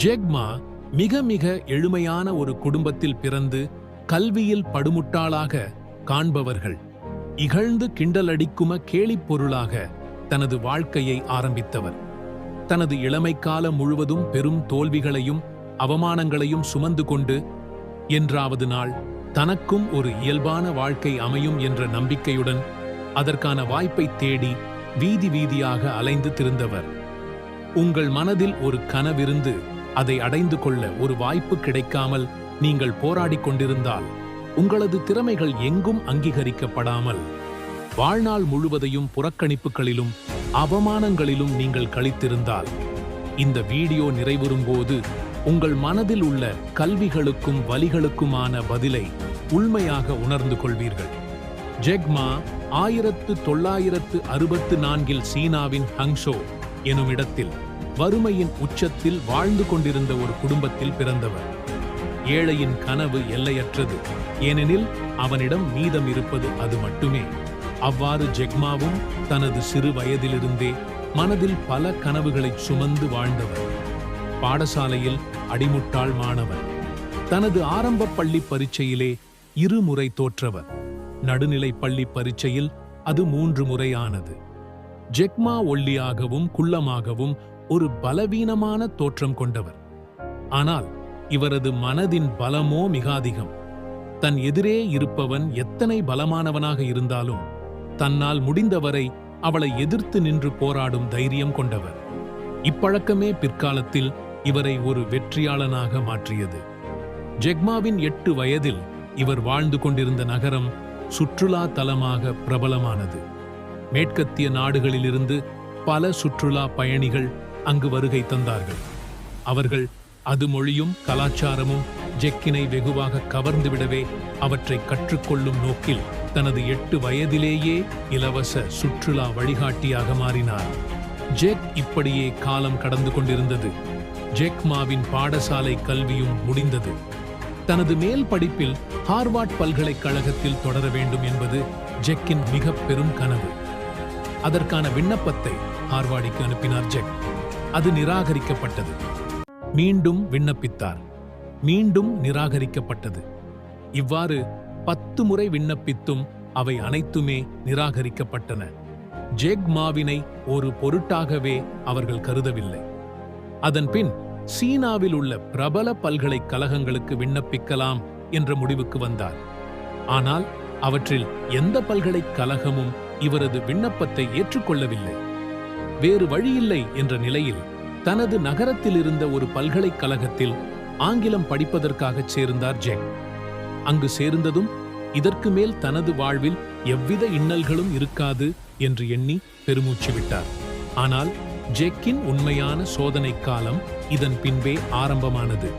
ஜெக்மா மிக மிக எளிமையான ஒரு குடும்பத்தில் பிறந்து கல்வியில் படுமுட்டாளாக காண்பவர்கள் இகழ்ந்து கிண்டலடிக்கும கேலிப் பொருளாக தனது வாழ்க்கையை ஆரம்பித்தவர். தனது இளமைக்காலம் முழுவதும் பெரும் தோல்விகளையும் அவமானங்களையும் சுமந்து கொண்டு என்றாவது நாள் தனக்கும் ஒரு இயல்பான வாழ்க்கை அமையும் என்ற நம்பிக்கையுடன் அதற்கான வாய்ப்பை தேடி வீதி வீதியாக அலைந்து திரிந்தவர். உங்கள் மனதில் ஒரு கனவிருந்து அதை அடைந்து கொள்ள ஒரு வாய்ப்பு கிடைக்காமல் நீங்கள் போராடிக் கொண்டிருந்தால், உங்களது திறமைகள் எங்கும் அங்கீகரிக்கப்படாமல் வாழ்நாள் முழுவதையும் புறக்கணிப்புகளிலும் அவமானங்களிலும் நீங்கள் கழித்திருந்தால், இந்த வீடியோ நிறைவுறும்போது உங்கள் மனதில் உள்ள கல்விகளுக்கும் வலிகளுக்குமான பதிலை உண்மையாக உணர்ந்து கொள்வீர்கள். ஜெக்மா 1964 சீனாவின் ஹங்ஷோ எனும் இடத்தில் வறுமையின் உச்சத்தில் வாழ்ந்து கொண்டிருந்த ஒரு குடும்பத்தில் பிறந்தவர். ஏழையின் கனவு எல்லையற்றது, ஏனெனில் அவனிடம் மீதம் இருப்பது அது மட்டுமே. அவ்வாறு ஜெக்மாவும் தனது சிறு வயதிலிருந்தே மனதில் பல கனவுகளை சுமந்து வாழ்ந்தவர். பாடசாலையில் அடிமுட்டாள் மாணவர். தனது ஆரம்ப பள்ளி பரீட்சையிலே 2 முறை தோற்றவர். நடுநிலை பள்ளி பரீட்சையில் அது 3 முறை ஆனது. ஜெக்மா ஒல்லியாகவும் குள்ளமாகவும் ஒரு பலவீனமான தோற்றம் கொண்டவர். ஆனால் இவரது மனதின் பலமோ மிக அதிகம். தன் எதிரே இருப்பவன் எத்தனை பலமானவனாக இருந்தாலும் தன்னால் முடிந்தவரை அவளை எதிர்த்து நின்று போராடும் தைரியம் கொண்டவர். இப்பழக்கமே பிற்காலத்தில் இவரை ஒரு வெற்றியாளனாக மாற்றியது. ஜெக்மாவின் 8 வயதில் இவர் வாழ்ந்து கொண்டிருந்த நகரம் சுற்றுலா தலமாக பிரபலமானது. மேற்கத்திய நாடுகளிலிருந்து பல சுற்றுலா பயணிகள் அங்கு வருகை தந்தார்கள். அவர்கள் அது மொழியும் கலாச்சாரமும் ஜெக்கினை வெகுவாக கவர்ந்துவிடவே அவற்றை கற்றுக்கொள்ளும் நோக்கில் தனது 8 வயதிலேயே இலவச சுற்றுலா வழிகாட்டியாக மாறினார். ஜெக் இப்படியே காலம் கடந்து கொண்டிருந்தது. ஜெக்மாவின் பாடசாலை கல்வியும் முடிந்தது. தனது மேல் படிப்பில் ஹார்வார்ட் பல்கலைக்கழகத்தில் தொடர வேண்டும் என்பது ஜெக்கின் மிக பெரும் கனவு. அதற்கான விண்ணப்பத்தை ஹார்வார்டிற்கு அனுப்பினார் ஜெக். அது நிராகரிக்கப்பட்டது. மீண்டும் விண்ணப்பித்தார். மீண்டும் நிராகரிக்கப்பட்டது. இவ்வாறு 10 முறை விண்ணப்பித்தும் அவை அனைத்துமே நிராகரிக்கப்பட்டன. ஜெக்மாவினை ஒரு பொருட்டாகவே அவர்கள் கருதவில்லை. அதன்பின் சீனாவில் உள்ள பிரபல பல்கலைக்கழகங்களுக்கு விண்ணப்பிக்கலாம் என்ற முடிவுக்கு வந்தார். ஆனால் அவற்றில் எந்த பல்கலைக்கழகமும் இவரது விண்ணப்பத்தை ஏற்றுக்கொள்ளவில்லை. வேறு வழியில்லை என்ற நிலையில் தனது நகரத்தில் இருந்த ஒரு பல்கலைக்கழகத்தில் ஆங்கிலம் படிப்பதற்காக சேர்ந்தார் ஜெக். அங்கு சேர்ந்ததும் இதற்கு மேல் தனது வாழ்வில் எவ்வித இன்னல்களும் இருக்காது என்று எண்ணி பெருமூச்சு விட்டார். ஆனால் ஜெக்கின் உண்மையான சோதனை காலம் இதன் பின்பே ஆரம்பமானது.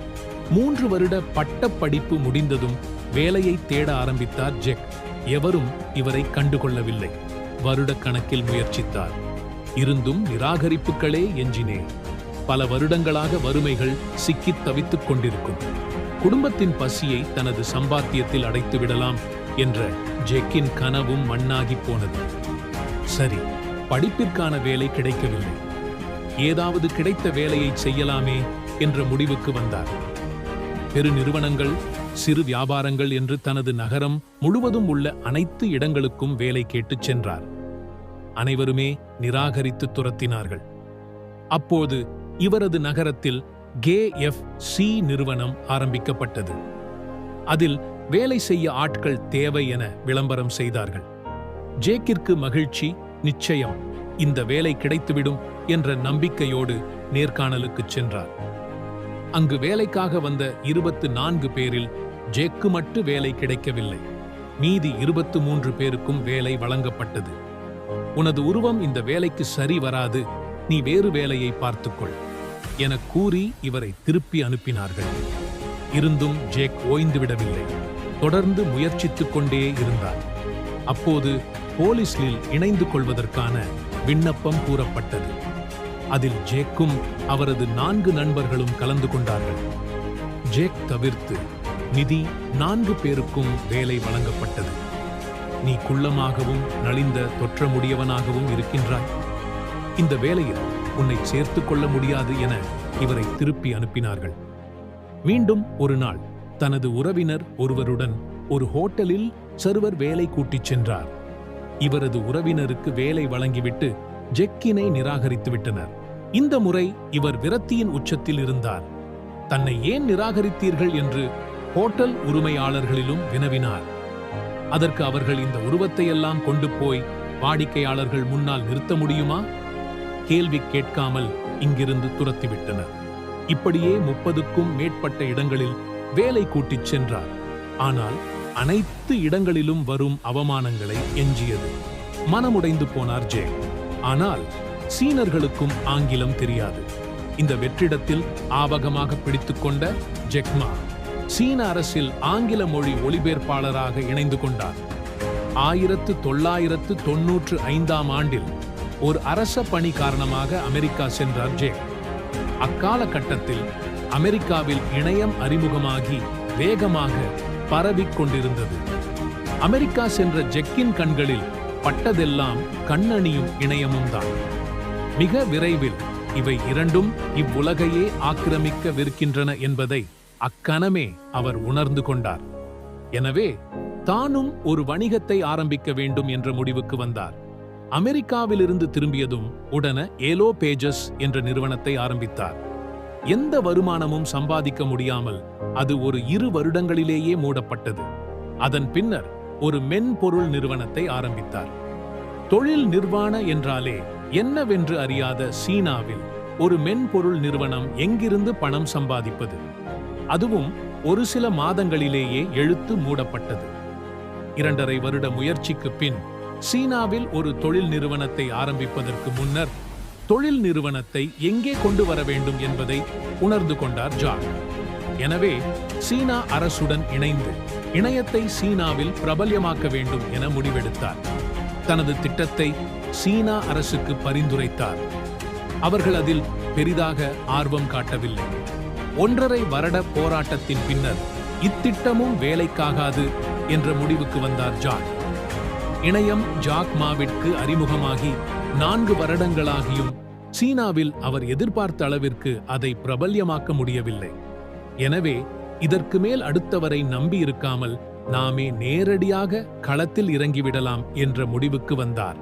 3 வருட பட்டப்படிப்பு முடிந்ததும் வேலையை தேட ஆரம்பித்தார் ஜெக். எவரும் இவரை கண்டுகொள்ளவில்லை. வருட கணக்கில் முயற்சித்தார். இருந்தும் நிராகரிப்புகளே எஞ்சினே. பல வருடங்களாக வறுமைகள் சிக்கித் தவித்துக் கொண்டிருக்கும். குடும்பத்தின் பசியை தனது சம்பாத்தியத்தில் அடைத்து விடலாம் என்ற ஜெக்கின் கனவும் மண்ணாகி போனது. சரி, படிப்பிற்கான வேலை கிடைக்கவில்லை. ஏதாவது கிடைத்த வேலையை செய்யலாமே என்ற முடிவுக்கு வந்தார். பெரு நிறுவனங்கள், சிறு வியாபாரங்கள் என்று தனது நகரம் முழுவதும் உள்ள அனைத்து இடங்களுக்கும் வேலை கேட்டுச் சென்றார். அனைவருமே நிராகரித்து துரத்தினார்கள். அப்போது இவரது நகரத்தில் KFC நிறுவனம் ஆரம்பிக்கப்பட்டது. அதில் வேலை செய்ய ஆட்கள் தேவை என விளம்பரம் செய்தார்கள். ஜேக்கிற்கு மகிழ்ச்சி, நிச்சயம் இந்த வேலை கிடைத்துவிடும் என்ற நம்பிக்கையோடு நேர்காணலுக்குச் சென்றார். அங்கு வேலைக்காக வந்த 24 பேரில் ஜேக்கு மட்டும் வேலை கிடைக்கவில்லை. மீதி 23 பேருக்கும் வேலை வழங்கப்பட்டது. உனது உருவம் இந்த வேலைக்கு சரி வராது, நீ வேறு வேலையை பார்த்துக்கொள் என கூறி இவரை திருப்பி அனுப்பினார்கள். இருந்தும் ஜேக் ஓய்ந்துவிடவில்லை. தொடர்ந்து முயற்சித்துக் கொண்டே இருந்தார். அப்போது போலீஸில் இணைந்து கொள்வதற்கான விண்ணப்பம் கூறப்பட்டது. அதில் ஜேக்கும் அவரது 4 நண்பர்களும் கலந்து கொண்டார்கள். ஜேக் தவிர்த்து நிதி 4 பேருக்கும் வேலை வழங்கப்பட்டது. நீ குள்ளமாகவும் நலிந்த தொற்றமுடியவனாகவும் இருக்கின்றாய். இந்த வேலையில் உன்னை சேர்த்துக் கொள்ள முடியாது என இவரை திருப்பி அனுப்பினார்கள். மீண்டும் ஒரு நாள் தனது உறவினர் ஒருவருடன் ஒரு ஹோட்டலில் சர்வர் வேலை கூட்டிச் சென்றார். இவரது உறவினருக்கு வேலை வழங்கிவிட்டு ஜெக்கினை நிராகரித்து விட்டனர். இந்த முறை இவர் விரக்தியின் உச்சத்தில் இருந்தார். தன்னை ஏன் நிராகரித்தீர்கள் என்று ஹோட்டல் உரிமையாளர்களிலும் வினவினார். அதற்கு அவர்கள் இந்த உருவத்தையெல்லாம் கொண்டு போய் வாடிக்கையாளர்கள் முன்னால் நிறுத்த முடியுமா? கேள்வி கேட்காமல் இங்கிருந்து துரத்திவிட்டனர். இப்படியே 30க்கும் மேற்பட்ட இடங்களில் வேலை கூட்டிச் சென்றார். ஆனால் அனைத்து இடங்களிலும் வரும் அவமானங்களை எஞ்சியது. மனமுடைந்து போனார் ஜே. ஆனால் சீனர்களுக்கும் ஆங்கிலம் தெரியாது. இந்த வெற்றிடத்தில் ஆபகமாக பிடித்துக்கொண்ட ஜெக்மா சீன அரசில் ஆங்கில மொழி ஒலிபெயர்ப்பாளராக இணைந்து கொண்டார். 1995ஆம் ஆண்டில் ஒரு அரச பணி காரணமாக அமெரிக்கா சென்றார் ஜே. அக்காலகட்டத்தில் அமெரிக்காவில் இணையம் அறிமுகமாகி வேகமாக பரவிக் கொண்டிருந்தது. அமெரிக்கா சென்ற ஜெக்கின் கண்களில் பட்டதெல்லாம் கண்ணணியும் இணையமும் தான். மிக விரைவில் இவை இரண்டும் இவ்வுலகையே ஆக்கிரமிக்கவிருக்கின்றன என்பதை அக்கணமே அவர் உணர்ந்து கொண்டார். எனவே தானும் ஒரு வணிகத்தை ஆரம்பிக்க வேண்டும் என்ற முடிவுக்கு வந்தார். அமெரிக்காவிலிருந்து திரும்பியதும் உடனே ஏலோ பேஜஸ் என்ற நிறுவனத்தை ஆரம்பித்தார். எந்த வருமானமும் சம்பாதிக்க முடியாமல் அது ஒரு 2 வருடங்களிலேயே மூடப்பட்டது. அதன் பின்னர் ஒரு மென்பொருள் நிறுவனத்தை ஆரம்பித்தார். தொழில் நிர்வாண என்றாலே என்னவென்று அறியாத சீனாவில் ஒரு மென்பொருள் நிறுவனம் எங்கிருந்து பணம் சம்பாதிப்பது? அதுவும் ஒரு சில மாதங்களிலேயே இழுத்து மூடப்பட்டது. 2.5 வருட முயற்சிக்கு பின் சீனாவில் ஒரு தொழில் நிறுவனத்தை ஆரம்பிப்பதற்கு முன்னர் தொழில் நிறுவனத்தை எங்கே கொண்டு வர வேண்டும் என்பதை உணர்ந்து கொண்டார் ஜாக். எனவே சீனா அரசுடன் இணைந்து இணையத்தை சீனாவில் பிரபல்யமாக்க வேண்டும் என முடிவெடுத்தார். தனது திட்டத்தை சீனா அரசுக்கு பரிந்துரைத்தார். அவர்கள் அதில் பெரிதாக ஆர்வம் காட்டவில்லை. 1.5 வருட போராட்டத்தின் பின்னர் இத்திட்டமும் வேலைக்காகாது என்ற முடிவுக்கு வந்தார் ஜாக். இணையம் ஜாக் மாவிற்கு அறிமுகமாகி 4 வருடங்களாகியும் சீனாவில் அவர் எதிர்பார்த்த அளவிற்கு அதை பிரபல்யமாக்க முடியவில்லை. எனவே இதற்கு மேல் அடுத்தவரை நம்பியிருக்காமல் நாமே நேரடியாக களத்தில் இறங்கிவிடலாம் என்ற முடிவுக்கு வந்தார்.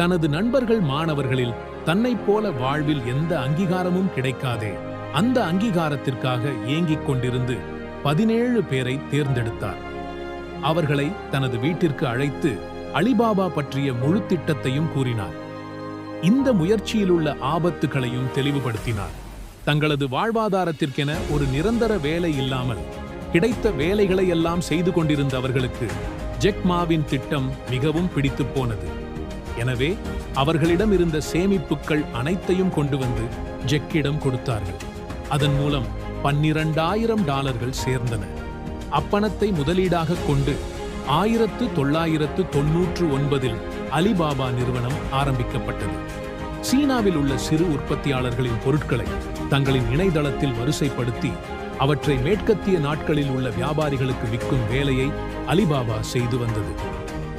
தனது நண்பர்கள் மாணவர்களில் தன்னைப் போல வாழ்வில் எந்த அங்கீகாரமும் கிடைக்காதே அந்த அங்கீகாரத்திற்காக ஏங்கிக் கொண்டிருந்து 17 பேரை தேர்ந்தெடுத்தார். அவர்களை தனது வீட்டிற்கு அழைத்து அலிபாபா பற்றிய முழு திட்டத்தையும் கூறினார். இந்த முயற்சியிலுள்ள ஆபத்துகளையும் தெளிவுபடுத்தினார். தங்களது வாழ்வாதாரத்திற்கென ஒரு நிரந்தர வேலை இல்லாமல் கிடைத்த வேலைகளை எல்லாம் செய்து கொண்டிருந்த அவர்களுக்கு ஜெக்மாவின் திட்டம் மிகவும் பிடித்து போனது. எனவே அவர்களிடம் இருந்த சேமிப்புகள் அனைத்தையும் கொண்டு வந்து ஜெக்கிடம் கொடுத்தார்கள். அதன் மூலம் $12,000 சேர்ந்தன. அப்பணத்தை முதலீடாக கொண்டு 1999இல் அலிபாபா நிறுவனம் ஆரம்பிக்கப்பட்டது. சீனாவில் உள்ள சிறு உற்பத்தியாளர்களின் பொருட்களை தங்களின் இணையதளத்தில் வரிசைப்படுத்தி அவற்றை மேற்கத்திய நாட்களில் உள்ள வியாபாரிகளுக்கு விற்கும் வேலையை அலிபாபா செய்து வந்தது.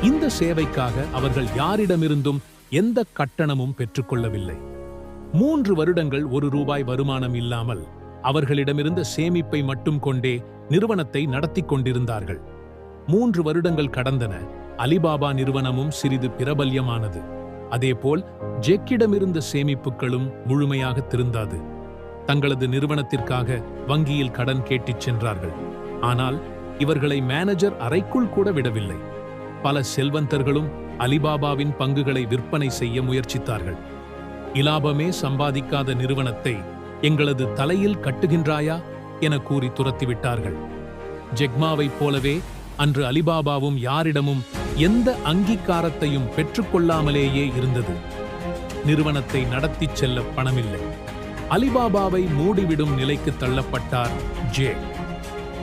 இந்த சேவைக்காக அவர்கள் யாரிடமிருந்தும் எந்த கட்டணமும் பெற்றுக்கொள்ளவில்லை. 3 வருடங்கள் $1 வருமானம் இல்லாமல் அவர்களிடமிருந்த சேமிப்பை மட்டும் கொண்டே நிறுவனத்தை நடத்தி கொண்டிருந்தார்கள். 3 வருடங்கள் கடந்தன. அலிபாபா நிறுவனமும் சிறிது பிரபல்யமானது. அதேபோல் ஜெக்கிடமிருந்த சேமிப்புகளும் முழுமையாக திருந்தாது. தங்களது நிறுவனத்திற்காக வங்கியில் கடன் கேட்டுச் சென்றார்கள். ஆனால் இவர்களை மேனேஜர் அறைக்குள் கூட விடவில்லை. பல செல்வந்தர்களும் அலிபாபாவின் பங்குகளை விற்பனை செய்ய முயற்சித்தார்கள். இலாபமே சம்பாதிக்காத நிறுவனத்தை எங்களது தலையில் கட்டுகின்றாயா என கூறி துரத்திவிட்டார்கள். ஜெக்மாவைப் போலவே அன்று அலிபாபாவும் யாரிடமும் எந்த அங்கீகாரத்தையும் பெற்றுக்கொள்ளாமலேயே இருந்தது. நிறுவனத்தை நடத்திச் செல்ல பணமில்லை. அலிபாபாவை மூடிவிடும் நிலைக்கு தள்ளப்பட்டார் ஜே.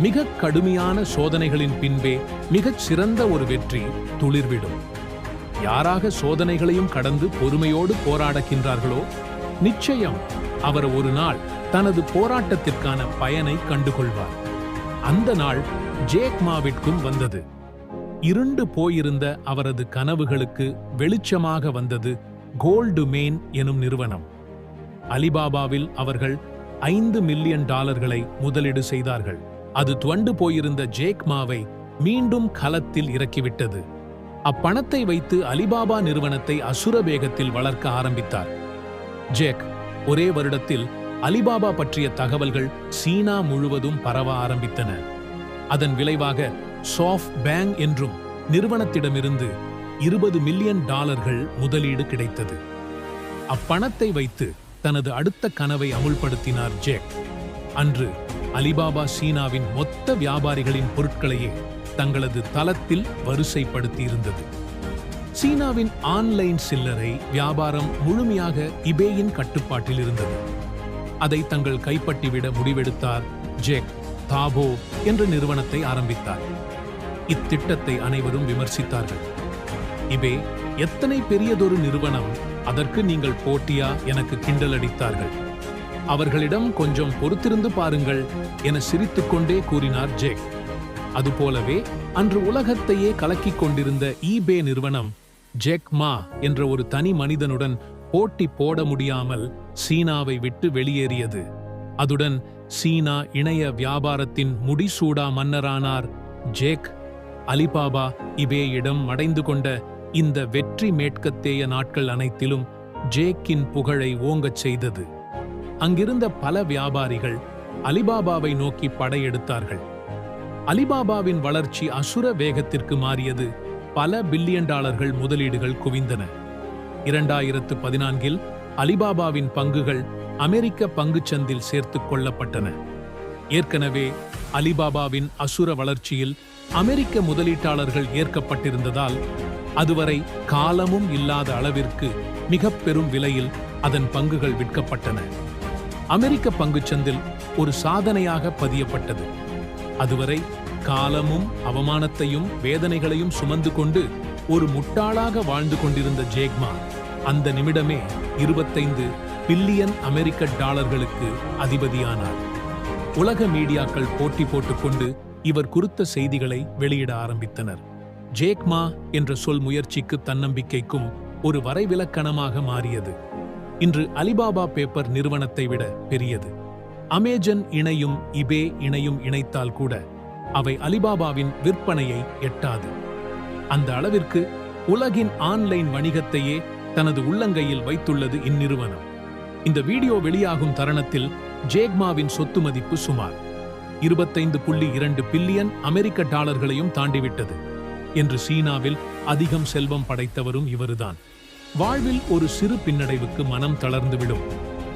மிக கடுமையான சோதனைகளின் பின்பே மிகச் சிறந்த ஒரு வெற்றி துளிர்விடும். யாராக சோதனைகளையும் கடந்து பொறுமையோடு போராடுகின்றார்களோ நிச்சயம் அவர் ஒரு நாள் தனது போராட்டத்திற்கான பயனை கண்டுகொள்வார். அந்த நாள் ஜேக்மாவிற்கும் வந்தது. இருண்டு போயிருந்த அவரது கனவுகளுக்கு வெளிச்சமாக வந்தது கோல்டுமேன் எனும் நிறுவனம். அலிபாபாவில் அவர்கள் $5 மில்லியன் முதலீடு செய்தார்கள். அது துவண்டு போயிருந்த ஜேக் மாவை மீண்டும் களத்தில் இறக்கிவிட்டது. அப்பணத்தை வைத்து அலிபாபா நிறுவனத்தை அசுர வேகத்தில் வளர்க்க ஆரம்பித்தார். ஜேக் ஒரே வருடத்தில் அலிபாபா பற்றிய தகவல்கள் சீனா முழுவதும் பரவ ஆரம்பித்தன. அதன் விளைவாக SoftBank என்றும் நிறுவனத்திடமிருந்து $20 மில்லியன் முதலீடு கிடைத்தது. அப்பணத்தை வைத்து தனது அடுத்த கனவை அமுல்படுத்தினார் ஜேக். அன்று அலிபாபா சீனாவின் மொத்த வியாபாரிகளின் பொருட்களையே தங்களது தளத்தில் வரிசைப்படுத்தியிருந்தது. சீனாவின் ஆன்லைன் சில்லறை வியாபாரம் முழுமையாக இபேயின் கட்டுப்பாட்டில் இருந்தது. அதை தங்கள் கைப்பற்றிவிட முடிவெடுத்தார் ஜேக். தாபோ என்ற நிறுவனத்தை ஆரம்பித்தார். இத்திட்டத்தை அனைவரும் விமர்சித்தார்கள். இபே எத்தனை பெரியதொரு நிறுவனம், அதற்கு நீங்கள் போட்டியா எனக்கு கிண்டல் அடித்தார்கள். அவர்களிடம் கொஞ்சம் பொறுத்திருந்து பாருங்கள் என சிரித்துக்கொண்டே கூறினார் ஜேக். அதுபோலவே அன்று உலகத்தையே கலக்கிக் கொண்டிருந்த ஈபே நிறுவனம் ஜேக் மா என்ற ஒரு தனி மனிதனுடன் போட்டி போட முடியாமல் சீனாவை விட்டு வெளியேறியது. அதுடன் சீனா இணைய வியாபாரத்தின் முடிசூடா மன்னரானார் ஜேக். அலிபாபா இபேயிடம் அடைந்து கொண்ட இந்த வெற்றி மேற்கத்தேய நாட்கள் அனைத்திலும் ஜேக்கின் புகழை ஓங்கச் செய்தது. அங்கிருந்த பல வியாபாரிகள் அலிபாபாவை நோக்கி படையெடுத்தார்கள். அலிபாபாவின் வளர்ச்சி அசுர வேகத்திற்கு மாறியது. பல பில்லியன் டாலர்கள் முதலீடுகள் குவிந்தன. 2014 அலிபாபாவின் பங்குகள் அமெரிக்க பங்குச்சந்தில் சேர்த்துக் கொள்ளப்பட்டன. ஏற்கனவே அலிபாபாவின் அசுர வளர்ச்சியில் அமெரிக்க முதலீட்டாளர்கள் ஏற்கப்பட்டிருந்ததால் அதுவரை காலமும் இல்லாத அளவிற்கு மிக பெரும் விலையில் அதன் பங்குகள் விற்கப்பட்டன. அமெரிக்க பங்குச்சந்தில் ஒரு சாதனையாக பதியப்பட்டது. அதுவரை காலமும் அவமானத்தையும் வேதனைகளையும் சுமந்து கொண்டு ஒரு முட்டாளாக வாழ்ந்து கொண்டிருந்த ஜேக் மா அந்த நிமிடமே $25 பில்லியன் அதிபதியானார். உலக மீடியாக்கள் போட்டி போட்டுக்கொண்டு இவர் குறித்த செய்திகளை வெளியிட ஆரம்பித்தனர். ஜேக் மா என்ற சொல் முயற்சிக்கு தன்னம்பிக்கைக்கும் ஒரு வரைவிலக்கணமாக மாறியது. இன்று அலிபாபா பேப்பர் நிறுவனத்தை விட பெரியது. அமேசான் இணையும் இபே இணையும் இணைத்தால் கூட அவை அலிபாபாவின் விற்பனையை எட்டாது. அந்த அளவிற்கு உலகின் ஆன்லைன் வணிகத்தையே தனது உள்ளங்கையில் வைத்துள்ளது இந்நிறுவனம். இந்த வீடியோ வெளியாகும் தருணத்தில் ஜேக் மாவின் சொத்து மதிப்பு சுமார் $25.2 பில்லியன் தாண்டிவிட்டது. என்று சீனாவில் அதிகம் செல்வம் படைத்தவரும் இவருதான். வாழ்வில் ஒரு சிறு பின்னடைவுக்கு மனம் தளர்ந்துவிடும்.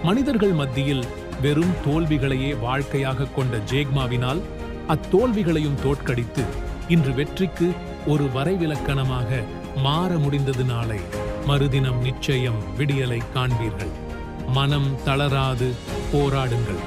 மனிதர்கள் மத்தியில் வெறும் தோல்விகளையே வாழ்க்கையாக கொண்ட ஜேக் மாவினால் அத்தோல்விகளையும் தோற்கடித்து இன்று வெற்றிக்கு ஒரு வரைவிலக்கணமாக மாற முடிந்தது. நாளை மறுதினம் நிச்சயம் விடியலை காண்பீர்கள். மனம் தளராது போராடுங்கள்.